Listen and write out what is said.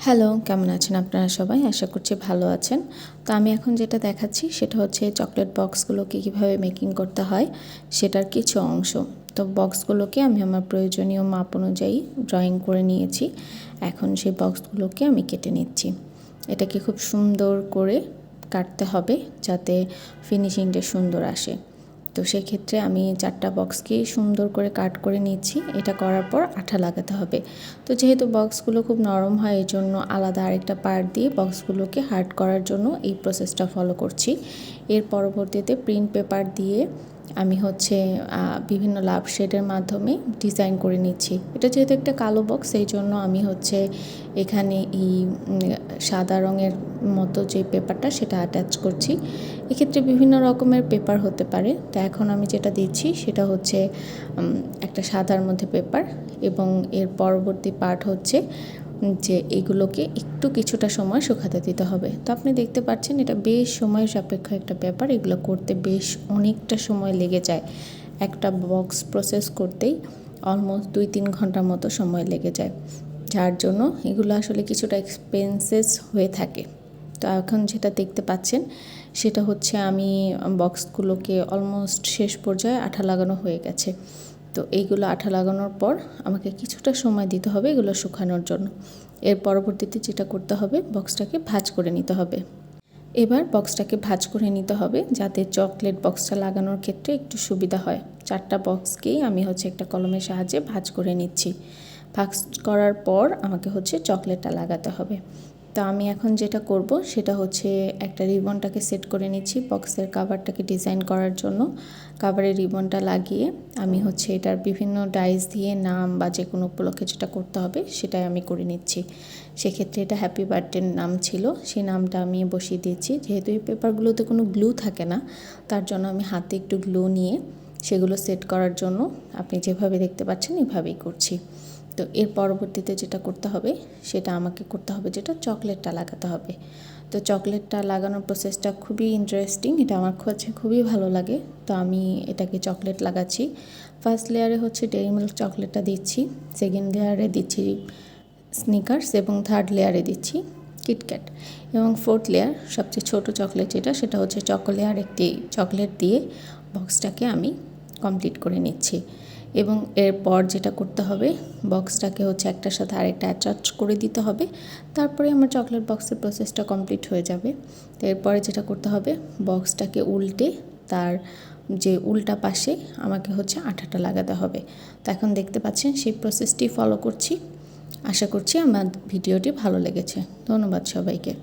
Hello, কেমন আছেন আপনারা সবাই? আশা করছি ভালো আছেন। তো আমি এখন যেটা দেখাচ্ছি সেটা হচ্ছে চকলেট বক্সগুলোকে কীভাবে মেকিং করতে হয় সেটার কিছু অংশ। তো বক্সগুলোকে আমি আমার প্রয়োজনীয় মাপ অনুযায়ী ড্রয়িং করে নিয়েছি। এখন সেই বক্সগুলোকে আমি কেটে নিচ্ছি। এটাকে খুব সুন্দর করে কাটতে হবে যাতে ফিনিশিংটা সুন্দর আসে। তো সেক্ষেত্রে আমি 4টা বক্সকেই সুন্দর করে কাট করে নিচ্ছি। এটা করার পর আঠা লাগাতে হবে। তো যেহেতু বক্সগুলো খুব নরম হয় এই জন্য আলাদা আরেকটা পার্ট দিয়ে বক্সগুলোকে হার্ড করার জন্য এই প্রসেসটা ফলো করছি। এর পরবর্তীতে প্রিন্ট পেপার দিয়ে আমি হচ্ছে বিভিন্ন লাভ শেডের মাধ্যমে ডিজাইন করে নিচ্ছি। এটা যেহেতু একটা কালো বক্স এই জন্য আমি হচ্ছে এখানে এই সাদা রঙের মতো যে পেপারটা সেটা অ্যাটাচ করছি। এক্ষেত্রে বিভিন্ন রকমের পেপার হতে পারে। তো এখন আমি যেটা দিচ্ছি সেটা হচ্ছে একটা সাদার মধ্যে পেপার এবং এর পরবর্তী পার্ট হচ্ছে যে এগুলোকে একটু কিছুটা সময় শুকাতে দিতে হবে। তো আপনি দেখতে পাচ্ছেন এটা বেশ সময় সাপেক্ষ একটা ব্যাপার। এগুলো করতে বেশ অনেকটা সময় লেগে যায়। একটা বক্স প্রসেস করতেই অলমোস্ট 2-3 ঘন্টার মতো সময় লেগে যায়, যার জন্য এগুলো আসলে কিছুটা এক্সপেন্সেস হয়ে থাকে। তো এখন যেটা দেখতে পাচ্ছেন সেটা হচ্ছে আমি বক্সগুলোকে অলমোস্ট শেষ পর্যায়ে আঠা লাগানো হয়ে গেছে। তো এইগুলো আঠা লাগানোর পর আমাকে কিছুটা সময় দিতে হবে এগুলো শুকানোর জন্য। এর পরবর্তীতে যেটা করতে হবে বক্সটাকে ভাঁজ করে নিতে হবে। এবার বক্সটাকে ভাঁজ করে নিতে হবে যাতে চকলেট বক্সটা লাগানোর ক্ষেত্রে একটু সুবিধা হয়। 4টা বক্সকেই আমি হচ্ছে একটা কলমের সাহায্যে ভাঁজ করে নিচ্ছি। ভাঁজ করার পর আমাকে হচ্ছে চকলেটটা লাগাতে হবে। তো আমি এখন যেটা করব সেটা হচ্ছে একটা রিবনটাকে সেট করে নিচ্ছি বক্সের কাভারটাকে ডিজাইন করার জন্য। কাভারের রিবনটা লাগিয়ে আমি হচ্ছে এটার বিভিন্ন ডাইস দিয়ে নাম বা যে কোনো উপলক্ষে যেটা করতে হবে সেটাই আমি করে নিচ্ছি। সেক্ষেত্রে এটা হ্যাপি বার্থডের নাম ছিল, সেই নামটা আমি বসিয়ে দিয়েছি। যেহেতু এই পেপারগুলোতে কোনো গ্লু থাকে না তার জন্য আমি হাতে একটু গ্লু নিয়ে সেগুলো সেট করার জন্য আপনি যেভাবে দেখতে পাচ্ছেন এভাবেই করছি। তো এর পরবর্তীতে যেটা করতে হবে সেটা আমাকে করতে হবে যেটা চকলেটটা লাগাতে হবে। তো চকলেটটা লাগানোর প্রসেসটা খুবই ইন্টারেস্টিং, এটা আমার কাছে খুবই ভালো লাগে। তো আমি এটাকে চকলেট লাগাচ্ছি। ফার্স্ট লেয়ারে হচ্ছে ডেইরি মিল্ক চকলেটটা দিচ্ছি, সেকেন্ড লেয়ারে দিচ্ছি স্নিকার্স এবং থার্ড লেয়ারে দিচ্ছি কিটক্যাট এবং ফোর্থ লেয়ার সবচেয়ে ছোট চকলেট যেটা সেটা হচ্ছে চকোলেয়ার একটি চকলেট দিয়ে বক্সটাকে আমি কমপ্লিট করে নিচ্ছি। এবং এরপর যেটা করতে হবে বক্সটাকে হচ্ছে একটার সাথে আরেকটা অ্যাটাচ করে দিতে হবে। তারপরে আমার চকলেট বক্সের প্রসেসটা কমপ্লিট হয়ে যাবে। তো এরপরে যেটা করতে হবে বক্সটাকে উল্টে তার যে উল্টা পাশে আমাকে হচ্ছে আঠাটা লাগাতে হবে। তো এখন দেখতে পাচ্ছেন সেই প্রসেসটি ফলো করছি। আশা করছি আমার ভিডিওটি ভালো লেগেছে। ধন্যবাদ সবাইকে।